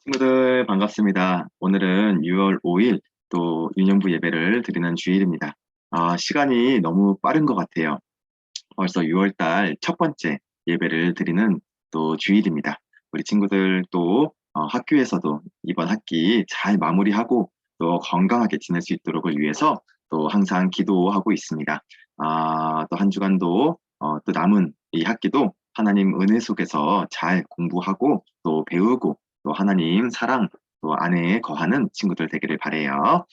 친구들 반갑습니다. 오늘은 6월 5일 또 유년부 예배를 드리는 주일입니다. 시간이 너무 빠른 것 같아요. 벌써 6월 달 첫 번째 예배를 드리는 또 주일입니다. 우리 친구들 또 학교에서도 이번 학기 잘 마무리하고 또 건강하게 지낼 수 있도록을 위해서 또 항상 기도하고 있습니다. 또 한 주간도 또 남은 이 학기도 하나님 은혜 속에서 잘 공부하고 또 배우고 또 하나님 사랑 또 안에 거하는 친구들 되기를 바래요.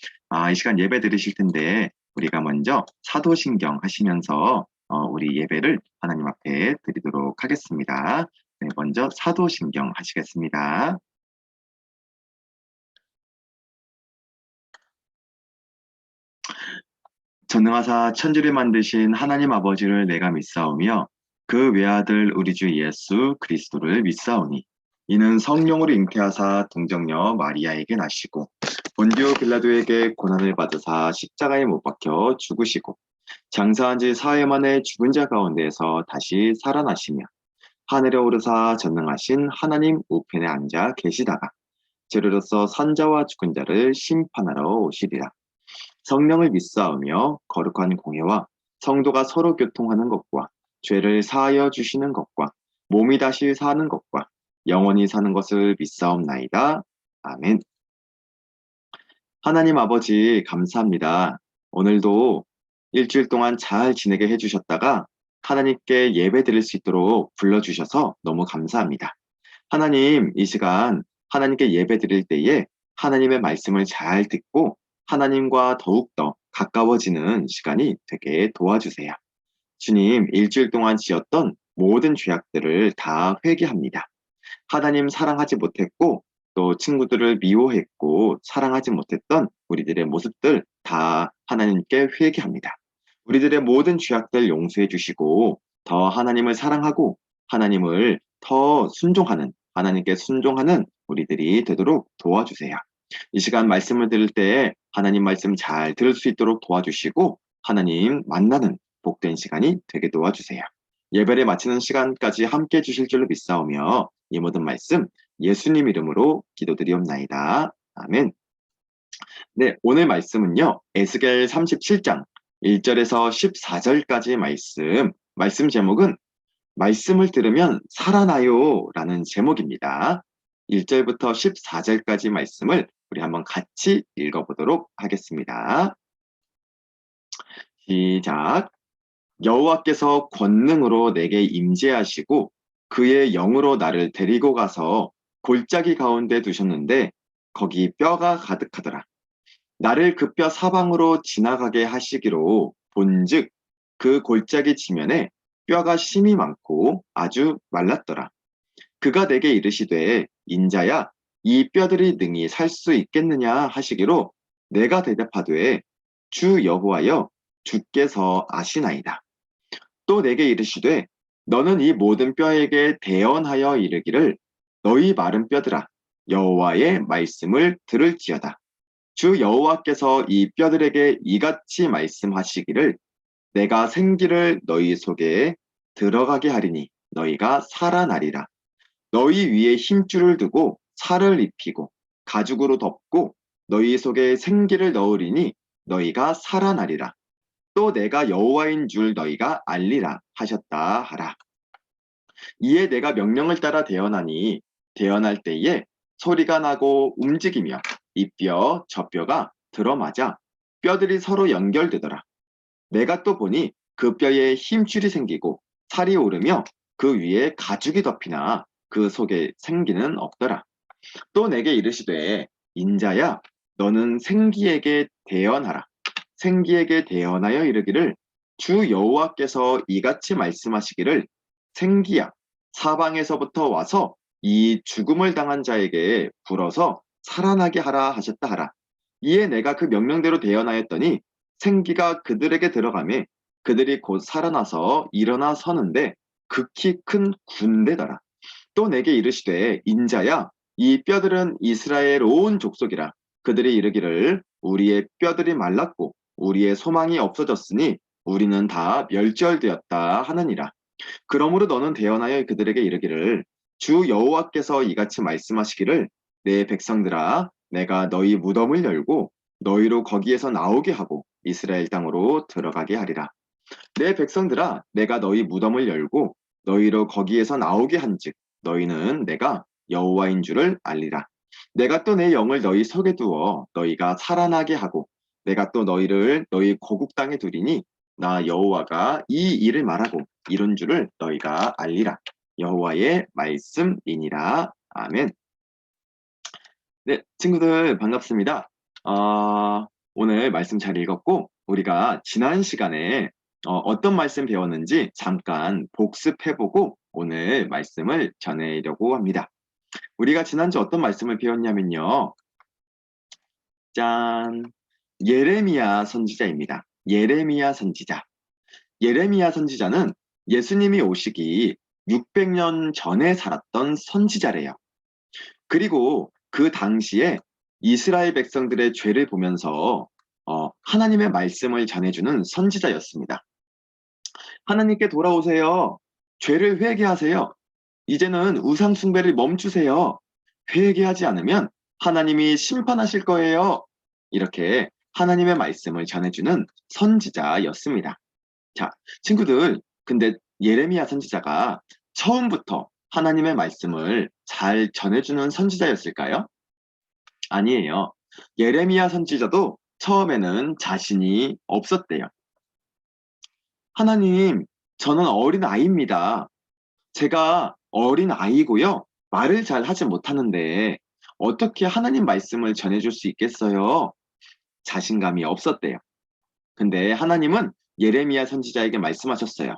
이 시간 예배 드리실 텐데 우리가 먼저 사도신경 하시면서 우리 예배를 하나님 앞에 드리도록 하겠습니다. 네, 먼저 사도신경 하시겠습니다. 전능하사 천지를 만드신 하나님 아버지를 내가 믿사오며 그 외아들 우리 주 예수 그리스도를 믿사오니 이는 성령으로 잉태하사 동정녀 마리아에게 나시고 본디오 빌라도에게 고난을 받으사 십자가에 못 박혀 죽으시고 장사한 지 사흘 만에 죽은 자 가운데에서 다시 살아나시며 하늘에 오르사 전능하신 하나님 우편에 앉아 계시다가 재료로서 산자와 죽은 자를 심판하러 오시리라. 성령을 믿사오며 거룩한 공예와 성도가 서로 교통하는 것과 죄를 사하여 주시는 것과 몸이 다시 사는 것과 영원히 사는 것을 믿사옵나이다. 아멘. 하나님 아버지 감사합니다. 오늘도 일주일 동안 잘 지내게 해주셨다가 하나님께 예배 드릴 수 있도록 불러주셔서 너무 감사합니다. 하나님, 이 시간 하나님께 예배 드릴 때에 하나님의 말씀을 잘 듣고 하나님과 더욱더 가까워지는 시간이 되게 도와주세요. 주님, 일주일 동안 지었던 모든 죄악들을 다 회개합니다. 하나님 사랑하지 못했고 또 친구들을 미워했고 사랑하지 못했던 우리들의 모습들 다 하나님께 회개합니다. 우리들의 모든 죄악들 용서해 주시고 더 하나님을 사랑하고 하나님을 더 순종하는 하나님께 순종하는 우리들이 되도록 도와주세요. 이 시간 말씀을 들을 때 하나님 말씀 잘 들을 수 있도록 도와주시고 하나님 만나는 복된 시간이 되게 도와주세요. 예배를 마치는 시간까지 함께 해주실 줄로 믿사오며 이 모든 말씀 예수님 이름으로 기도드리옵나이다. 아멘. 네, 오늘 말씀은요. 에스겔 37장 1절에서 14절까지의 말씀 제목은 말씀을 들으면 살아나요 라는 제목입니다. 1절부터 14절까지 말씀을 우리 한번 같이 읽어보도록 하겠습니다. 시작. 여호와께서 권능으로 내게 임재하시고 그의 영으로 나를 데리고 가서 골짜기 가운데 두셨는데 거기 뼈가 가득하더라. 나를 그 뼈 사방으로 지나가게 하시기로 본즉 그 골짜기 지면에 뼈가 심이 많고 아주 말랐더라. 그가 내게 이르시되 인자야 이 뼈들이 능히 살 수 있겠느냐 하시기로 내가 대답하되 주 여호와여 주께서 아시나이다. 또 내게 이르시되 너는 이 모든 뼈에게 대언하여 이르기를 너희 마른 뼈들아 여호와의 말씀을 들을지어다. 주 여호와께서 이 뼈들에게 이같이 말씀하시기를 내가 생기를 너희 속에 들어가게 하리니 너희가 살아나리라. 너희 위에 힘줄을 두고 살을 입히고 가죽으로 덮고 너희 속에 생기를 넣으리니 너희가 살아나리라. 또 내가 여호와인 줄 너희가 알리라 하셨다 하라. 이에 내가 명령을 따라 대언하니 대언할 때에 소리가 나고 움직이며 이 뼈 저 뼈가 들어맞아 뼈들이 서로 연결되더라. 내가 또 보니 그 뼈에 힘줄이 생기고 살이 오르며 그 위에 가죽이 덮이나 그 속에 생기는 없더라. 또 내게 이르시되 인자야 너는 생기에게 대언하라. 생기에게 대언하여 이르기를 주 여호와께서 이같이 말씀하시기를 생기야 사방에서부터 와서 이 죽음을 당한 자에게 불어서 살아나게 하라 하셨다 하라. 이에 내가 그 명령대로 대언하였더니 생기가 그들에게 들어가매 그들이 곧 살아나서 일어나 서는데 극히 큰 군대더라. 또 내게 이르시되 인자야 이 뼈들은 이스라엘 온 족속이라. 그들이 이르기를 우리의 뼈들이 말랐고 우리의 소망이 없어졌으니 우리는 다 멸절되었다 하느니라. 그러므로 너는 대언하여 그들에게 이르기를 주 여호와께서 이같이 말씀하시기를 내 백성들아, 내가 너희 무덤을 열고 너희로 거기에서 나오게 하고 이스라엘 땅으로 들어가게 하리라. 내 백성들아, 내가 너희 무덤을 열고 너희로 거기에서 나오게 한즉 너희는 내가 여호와인 줄을 알리라. 내가 또 내 영을 너희 속에 두어 너희가 살아나게 하고 내가 또 너희를 너희 고국 땅에 두리니 나 여호와가 이 일을 말하고 이룬 줄을 너희가 알리라. 여호와의 말씀이니라. 아멘. 네, 친구들 반갑습니다. 오늘 말씀 잘 읽었고 우리가 지난 시간에 어떤 말씀 배웠는지 잠깐 복습해보고 오늘 말씀을 전해려고 합니다. 우리가 지난주 어떤 말씀을 배웠냐면요. 짠! 예레미야 선지자입니다. 예레미야 선지자. 예레미야 선지자는 예수님이 오시기 600년 전에 살았던 선지자래요. 그리고 그 당시에 이스라엘 백성들의 죄를 보면서 하나님의 말씀을 전해주는 선지자였습니다. 하나님께 돌아오세요. 죄를 회개하세요. 이제는 우상 숭배를 멈추세요. 회개하지 않으면 하나님이 심판하실 거예요. 이렇게 하나님의 말씀을 전해주는 선지자였습니다. 자, 친구들, 근데 예레미야 선지자가 처음부터 하나님의 말씀을 잘 전해주는 선지자였을까요? 아니에요. 예레미야 선지자도 처음에는 자신이 없었대요. 하나님, 저는 어린 아이입니다. 제가 어린 아이고요. 말을 잘 하지 못하는데 어떻게 하나님 말씀을 전해줄 수 있겠어요? 자신감이 없었대요. 근데 하나님은 예레미야 선지자에게 말씀하셨어요.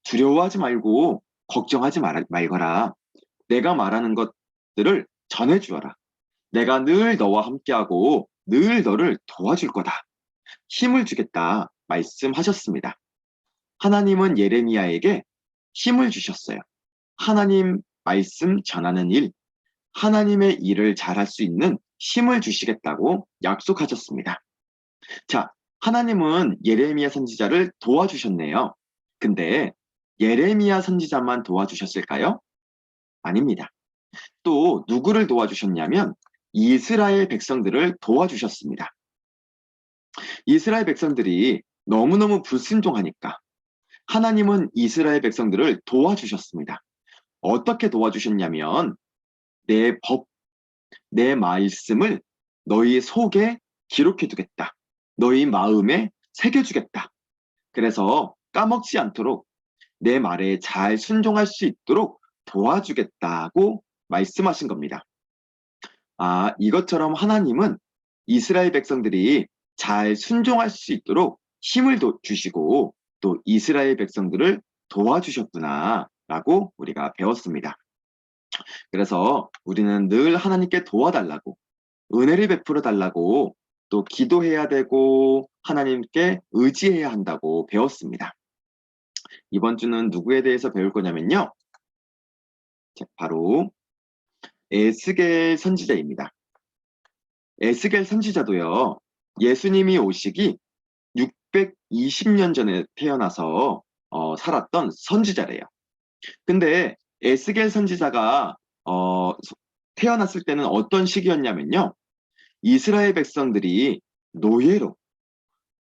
두려워하지 말고 걱정하지 말거라. 내가 말하는 것들을 전해주어라. 내가 늘 너와 함께하고 늘 너를 도와줄 거다. 힘을 주겠다 말씀하셨습니다. 하나님은 예레미야에게 힘을 주셨어요. 하나님 말씀 전하는 일, 하나님의 일을 잘할 수 있는 힘을 주시겠다고 약속하셨습니다. 자, 하나님은 예레미야 선지자를 도와주셨네요. 근데 예레미야 선지자만 도와주셨을까요? 아닙니다. 또 누구를 도와주셨냐면 이스라엘 백성들을 도와주셨습니다. 이스라엘 백성들이 너무너무 불순종하니까 하나님은 이스라엘 백성들을 도와주셨습니다. 어떻게 도와주셨냐면 내 법, 내 말씀을 너희 속에 기록해 두겠다. 너희 마음에 새겨주겠다. 그래서 까먹지 않도록 내 말에 잘 순종할 수 있도록 도와주겠다고 말씀하신 겁니다. 이것처럼 하나님은 이스라엘 백성들이 잘 순종할 수 있도록 힘을 주시고 또 이스라엘 백성들을 도와주셨구나 라고 우리가 배웠습니다. 그래서 우리는 늘 하나님께 도와달라고 은혜를 베풀어 달라고 또 기도해야 되고 하나님께 의지해야 한다고 배웠습니다. 이번 주는 누구에 대해서 배울 거냐면요. 바로 에스겔 선지자입니다. 에스겔 선지자도요. 예수님이 오시기 620년 전에 태어나서 살았던 선지자래요. 근데 에스겔 선지자가 태어났을 때는 어떤 시기였냐면요. 이스라엘 백성들이 노예로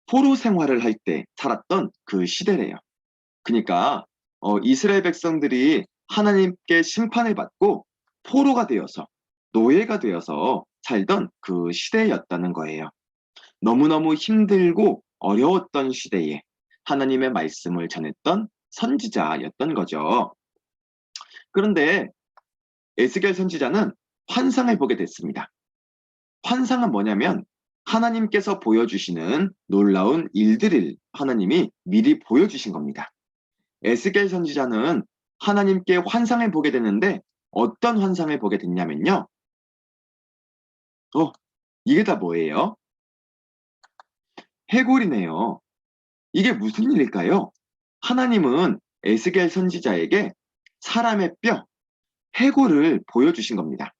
포로 생활을 할 때 살았던 그 시대래요. 그러니까 이스라엘 백성들이 하나님께 심판을 받고 포로가 되어서 노예가 되어서 살던 그 시대였다는 거예요. 너무너무 힘들고 어려웠던 시대에 하나님의 말씀을 전했던 선지자였던 거죠. 그런데 에스겔 선지자는 환상을 보게 됐습니다. 환상은 뭐냐면 하나님께서 보여주시는 놀라운 일들을 하나님이 미리 보여주신 겁니다. 에스겔 선지자는 하나님께 환상을 보게 됐는데 어떤 환상을 보게 됐냐면요. 이게 다 뭐예요? 해골이네요. 이게 무슨 일일까요? 하나님은 에스겔 선지자에게 사람의 뼈, 해골을 보여주신 겁니다.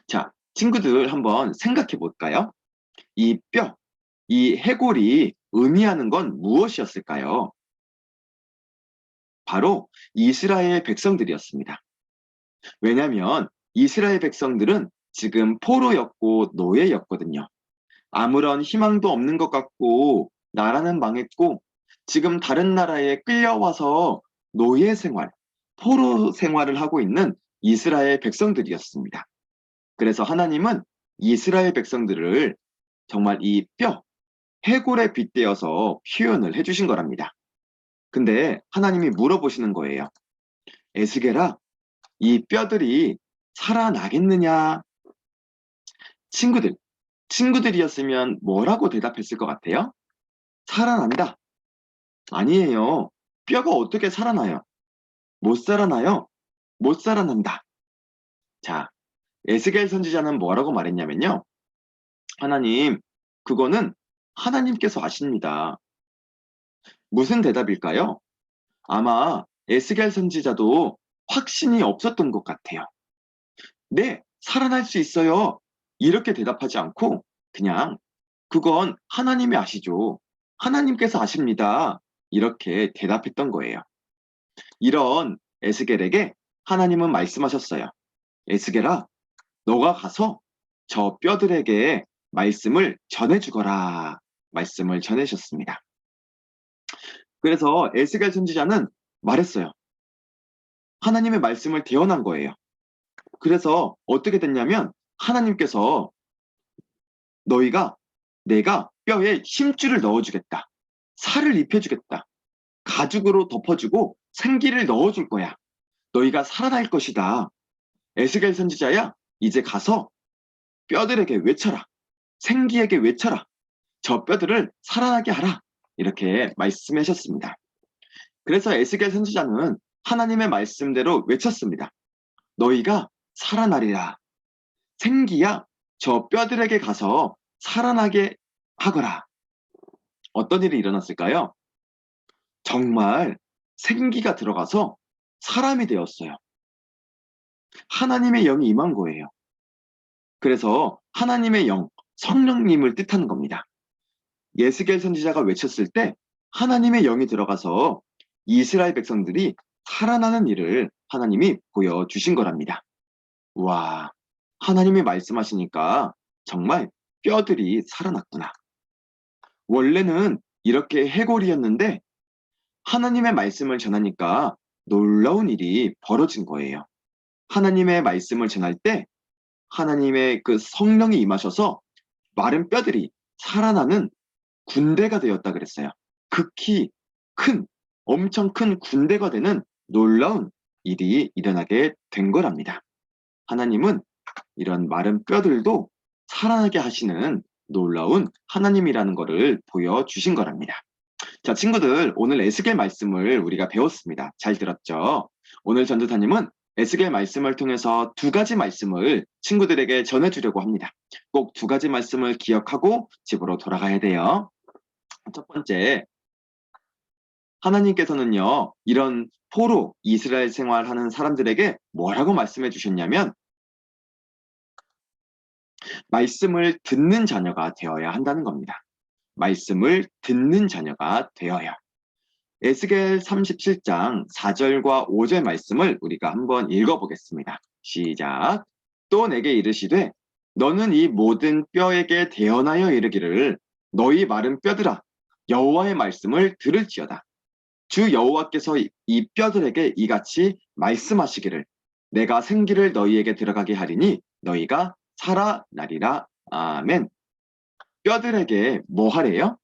자, 친구들 한번 생각해 볼까요? 이 뼈, 이 해골이 의미하는 건 무엇이었을까요? 바로 이스라엘 백성들이었습니다. 왜냐하면 이스라엘 백성들은 지금 포로였고 노예였거든요. 아무런 희망도 없는 것 같고 나라는 망했고 지금 다른 나라에 끌려와서 노예 생활, 포로 생활을 하고 있는 이스라엘 백성들이었습니다. 그래서 하나님은 이스라엘 백성들을 정말 이 뼈, 해골에 빗대어서 표현을 해주신 거랍니다. 근데 하나님이 물어보시는 거예요. 에스겔아, 이 뼈들이 살아나겠느냐? 친구들이었으면 뭐라고 대답했을 것 같아요? 살아난다. 아니에요. 뼈가 어떻게 살아나요? 못 살아나요? 못 살아난다. 자, 에스겔 선지자는 뭐라고 말했냐면요. 하나님, 그거는 하나님께서 아십니다. 무슨 대답일까요? 아마 에스겔 선지자도 확신이 없었던 것 같아요. 네, 살아날 수 있어요. 이렇게 대답하지 않고 그냥 그건 하나님이 아시죠. 하나님께서 아십니다. 이렇게 대답했던 거예요. 이런 에스겔에게 하나님은 말씀하셨어요. 에스겔아, 너가 가서 저 뼈들에게 말씀을 전해주거라. 말씀을 전해주셨습니다. 그래서 에스겔 선지자는 말했어요. 하나님의 말씀을 대언한 거예요. 그래서 어떻게 됐냐면 하나님께서 너희가 내가 뼈에 힘줄을 넣어주겠다. 살을 입혀주겠다. 가죽으로 덮어주고 생기를 넣어줄 거야. 너희가 살아날 것이다. 에스겔 선지자야, 이제 가서 뼈들에게 외쳐라. 생기에게 외쳐라. 저 뼈들을 살아나게 하라. 이렇게 말씀하셨습니다. 그래서 에스겔 선지자는 하나님의 말씀대로 외쳤습니다. 너희가 살아나리라. 생기야, 저 뼈들에게 가서 살아나게 하거라. 어떤 일이 일어났을까요? 정말 생기가 들어가서 사람이 되었어요. 하나님의 영이 임한 거예요. 그래서 하나님의 영, 성령님을 뜻하는 겁니다. 예스겔 선지자가 외쳤을 때 하나님의 영이 들어가서 이스라엘 백성들이 살아나는 일을 하나님이 보여주신 거랍니다. 와, 하나님이 말씀하시니까 정말 뼈들이 살아났구나. 원래는 이렇게 해골이었는데 하나님의 말씀을 전하니까 놀라운 일이 벌어진 거예요. 하나님의 말씀을 전할 때 하나님의 그 성령이 임하셔서 마른 뼈들이 살아나는 군대가 되었다 그랬어요. 극히 큰, 엄청 큰 군대가 되는 놀라운 일이 일어나게 된 거랍니다. 하나님은 이런 마른 뼈들도 살아나게 하시는 놀라운 하나님이라는 것을 보여주신 거랍니다. 자, 친구들, 오늘 에스겔 말씀을 우리가 배웠습니다. 잘 들었죠? 오늘 전도사님은 에스겔 말씀을 통해서 두 가지 말씀을 친구들에게 전해주려고 합니다. 꼭 두 가지 말씀을 기억하고 집으로 돌아가야 돼요. 첫 번째, 하나님께서는요, 이런 포로 이스라엘 생활하는 사람들에게 뭐라고 말씀해 주셨냐면, 말씀을 듣는 자녀가 되어야 한다는 겁니다. 말씀을 듣는 자녀가 되어야. 에스겔 37장 4절과 5절 말씀을 우리가 한번 읽어보겠습니다. 시작. 또 내게 이르시되 너는 이 모든 뼈에게 대언하여 이르기를 너희 마른 뼈들아 여호와의 말씀을 들을지어다. 주 여호와께서 이 뼈들에게 이같이 말씀하시기를 내가 생기를 너희에게 들어가게 하리니 너희가 살아나리라. 아멘. 뼈들에게 뭐 하래요?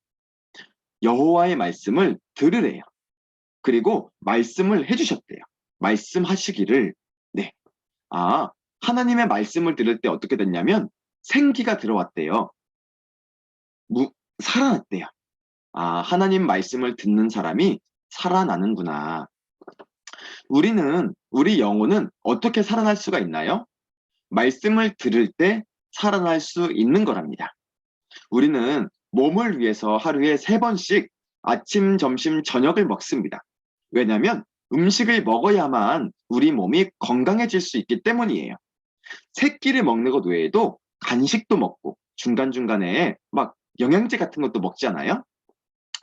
여호와의 말씀을 들으래요. 그리고 말씀을 해주셨대요. 말씀하시기를. 네. 아, 하나님의 말씀을 들을 때 어떻게 됐냐면 생기가 들어왔대요. 살아났대요. 아, 하나님 말씀을 듣는 사람이 살아나는구나. 우리 영혼은 어떻게 살아날 수가 있나요? 말씀을 들을 때 살아날 수 있는 거랍니다. 우리는 몸을 위해서 하루에 3번씩 아침, 점심, 저녁을 먹습니다. 왜냐하면 음식을 먹어야만 우리 몸이 건강해질 수 있기 때문이에요. 새끼를 먹는 것 외에도 간식도 먹고 중간중간에 막 영양제 같은 것도 먹지 않아요?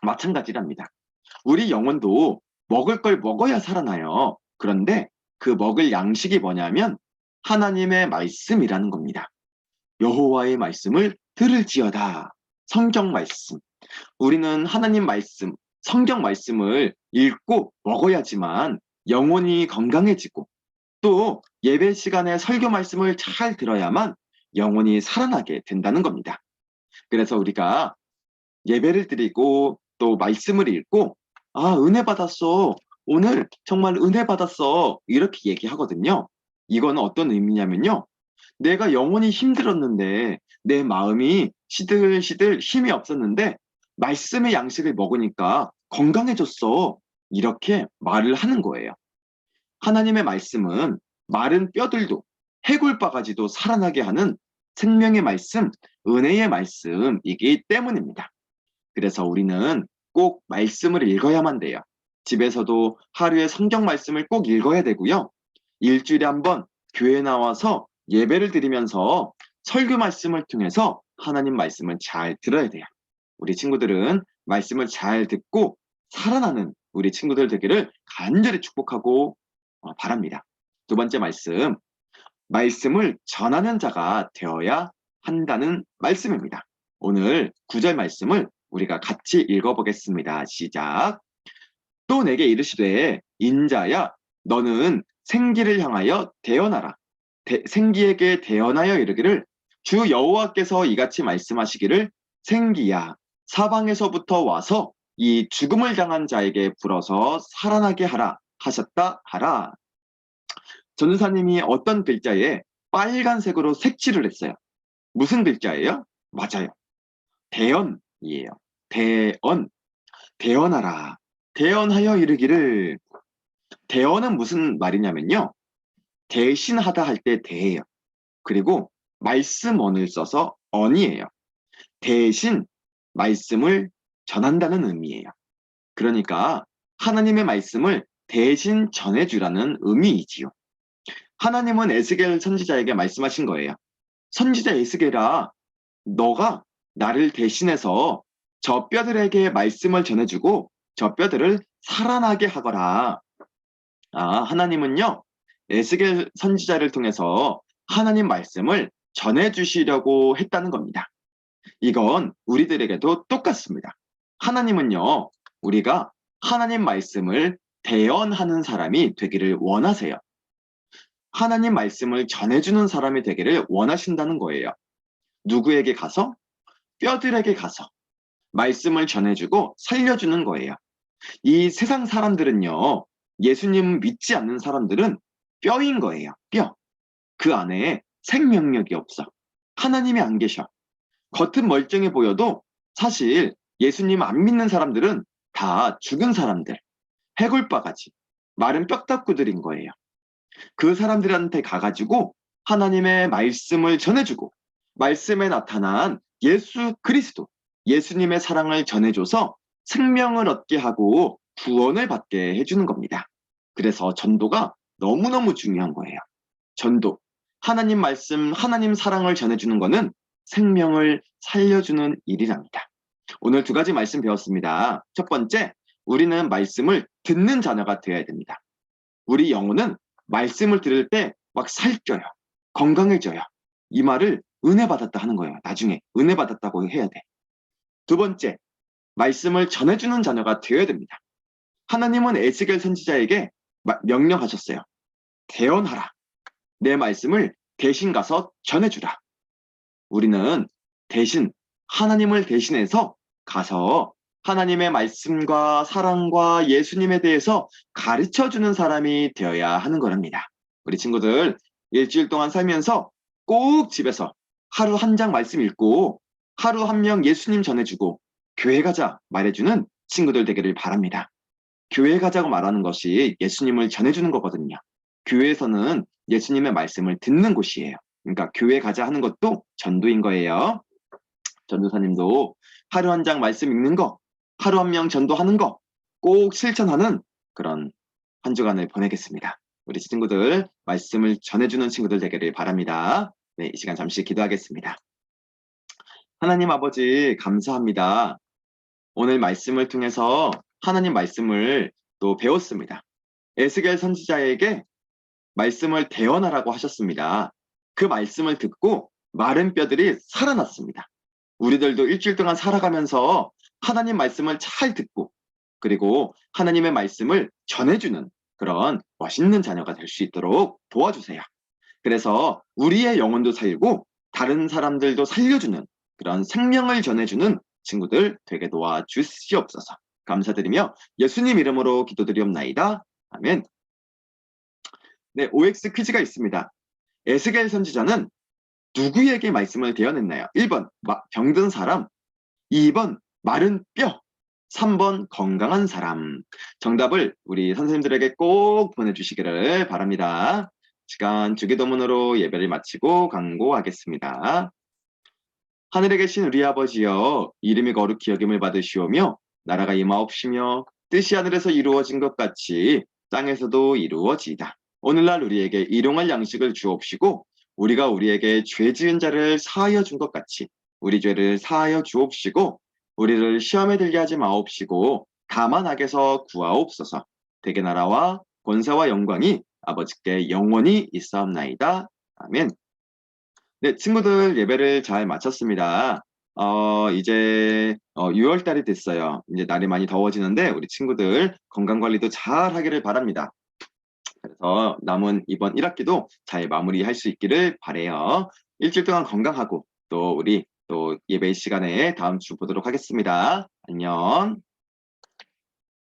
마찬가지랍니다. 우리 영혼도 먹을 걸 먹어야 살아나요. 그런데 그 먹을 양식이 뭐냐면 하나님의 말씀이라는 겁니다. 여호와의 말씀을 들을지어다. 성경 말씀. 우리는 하나님 말씀, 성경 말씀을 읽고 먹어야지만 영혼이 건강해지고 또 예배 시간에 설교 말씀을 잘 들어야만 영혼이 살아나게 된다는 겁니다. 그래서 우리가 예배를 드리고 또 말씀을 읽고 은혜 받았어. 오늘 정말 은혜 받았어. 이렇게 얘기하거든요. 이거는 어떤 의미냐면요. 내가 영혼이 힘들었는데 내 마음이 시들시들 힘이 없었는데 말씀의 양식을 먹으니까 건강해졌어. 이렇게 말을 하는 거예요. 하나님의 말씀은 마른 뼈들도 해골바가지도 살아나게 하는 생명의 말씀, 은혜의 말씀이기 때문입니다. 그래서 우리는 꼭 말씀을 읽어야만 돼요. 집에서도 하루에 성경 말씀을 꼭 읽어야 되고요. 일주일에 한 번 교회 나와서 예배를 드리면서 설교 말씀을 통해서 하나님 말씀을 잘 들어야 돼요. 우리 친구들은 말씀을 잘 듣고 살아나는 우리 친구들 되기를 간절히 축복하고 바랍니다. 두 번째 말씀, 말씀을 전하는 자가 되어야 한다는 말씀입니다. 오늘 9절 말씀을 우리가 같이 읽어보겠습니다. 시작. 또 내게 이르시되 인자야 너는 생기를 향하여 대언하라. 생기에게 대언하여 이르기를 주 여호와께서 이같이 말씀하시기를 생기야 사방에서부터 와서 이 죽음을 당한 자에게 불어서 살아나게 하라 하셨다 하라. 전도사님이 어떤 글자에 빨간색으로 색칠을 했어요. 무슨 글자예요? 맞아요. 대언이에요. 대언. 대언하라. 대언하여 이르기를. 대언은 무슨 말이냐면요. 대신하다 할 때 대예요. 그리고 말씀언을 써서 언이에요. 대신 말씀을 전한다는 의미예요. 그러니까 하나님의 말씀을 대신 전해주라는 의미이지요. 하나님은 에스겔 선지자에게 말씀하신 거예요. 선지자 에스겔아, 너가 나를 대신해서 저 뼈들에게 말씀을 전해주고 저 뼈들을 살아나게 하거라. 하나님은요, 에스겔 선지자를 통해서 하나님 말씀을 전해주시려고 했다는 겁니다. 이건 우리들에게도 똑같습니다. 하나님은요, 우리가 하나님 말씀을 대언하는 사람이 되기를 원하세요. 하나님 말씀을 전해주는 사람이 되기를 원하신다는 거예요. 누구에게 가서? 뼈들에게 가서 말씀을 전해주고 살려주는 거예요. 이 세상 사람들은요, 예수님 믿지 않는 사람들은 뼈인 거예요. 뼈. 그 안에 생명력이 없어. 하나님이 안 계셔. 겉은 멀쩡해 보여도 사실 예수님 안 믿는 사람들은 다 죽은 사람들, 해골바가지, 마른 뼈다구들인 거예요. 그 사람들한테 가가지고 하나님의 말씀을 전해주고 말씀에 나타난 예수 그리스도, 예수님의 사랑을 전해줘서 생명을 얻게 하고 구원을 받게 해주는 겁니다. 그래서 전도가 너무너무 중요한 거예요. 전도, 하나님 말씀, 하나님 사랑을 전해주는 거는 생명을 살려주는 일이랍니다. 오늘 두 가지 말씀 배웠습니다. 첫 번째, 우리는 말씀을 듣는 자녀가 되어야 됩니다. 우리 영혼은 말씀을 들을 때 막 살쪄요. 건강해져요. 이 말을 은혜 받았다 하는 거예요. 나중에 은혜 받았다고 해야 돼. 두 번째, 말씀을 전해주는 자녀가 되어야 됩니다. 하나님은 에스겔 선지자에게 명령하셨어요. 대언하라. 내 말씀을 대신 가서 전해주라. 우리는 대신 하나님을 대신해서 가서 하나님의 말씀과 사랑과 예수님에 대해서 가르쳐주는 사람이 되어야 하는 거랍니다. 우리 친구들 일주일 동안 살면서 꼭 집에서 하루 한 장 말씀 읽고 하루 한 명 예수님 전해주고 교회 가자 말해주는 친구들 되기를 바랍니다. 교회 가자고 말하는 것이 예수님을 전해주는 거거든요. 교회에서는 예수님의 말씀을 듣는 곳이에요. 그러니까 교회 가자 하는 것도 전도인 거예요. 전도사님도 하루 한 장 말씀 읽는 거, 하루 한 명 전도하는 거 꼭 실천하는 그런 한 주간을 보내겠습니다. 우리 친구들 말씀을 전해주는 친구들 되기를 바랍니다. 네, 이 시간 잠시 기도하겠습니다. 하나님 아버지 감사합니다. 오늘 말씀을 통해서 하나님 말씀을 또 배웠습니다. 에스겔 선지자에게 말씀을 대언하라고 하셨습니다. 그 말씀을 듣고 마른 뼈들이 살아났습니다. 우리들도 일주일 동안 살아가면서 하나님 말씀을 잘 듣고 그리고 하나님의 말씀을 전해주는 그런 멋있는 자녀가 될 수 있도록 도와주세요. 그래서 우리의 영혼도 살고 다른 사람들도 살려주는 그런 생명을 전해주는 친구들 되게 도와주시옵소서. 감사드리며 예수님 이름으로 기도드리옵나이다. 아멘. 네, OX 퀴즈가 있습니다. 에스겔 선지자는 누구에게 말씀을 대언했나요? 1번 병든 사람, 2번 마른 뼈, 3번 건강한 사람. 정답을 우리 선생님들에게 꼭 보내주시기를 바랍니다. 시간 주기도문으로 예배를 마치고 강구하겠습니다. 하늘에 계신 우리 아버지여, 이름이 거룩히 여김을 받으시오며 나라가 임하옵시며 뜻이 하늘에서 이루어진 것 같이 땅에서도 이루어지이다. 오늘날 우리에게 일용할 양식을 주옵시고 우리가 우리에게 죄 지은 자를 사하여 준 것 같이 우리 죄를 사하여 주옵시고 우리를 시험에 들게 하지 마옵시고 다만 악에서 구하옵소서. 대개 나라와 권세와 영광이 아버지께 영원히 있사옵나이다. 아멘. 네, 친구들 예배를 잘 마쳤습니다. 이제 6월 달이 됐어요. 이제 날이 많이 더워지는데 우리 친구들 건강 관리도 잘 하기를 바랍니다. 그래서 남은 이번 1학기도 잘 마무리할 수 있기를 바래요. 일주일 동안 건강하고 또 우리 또 예배 시간에 다음 주 보도록 하겠습니다. 안녕.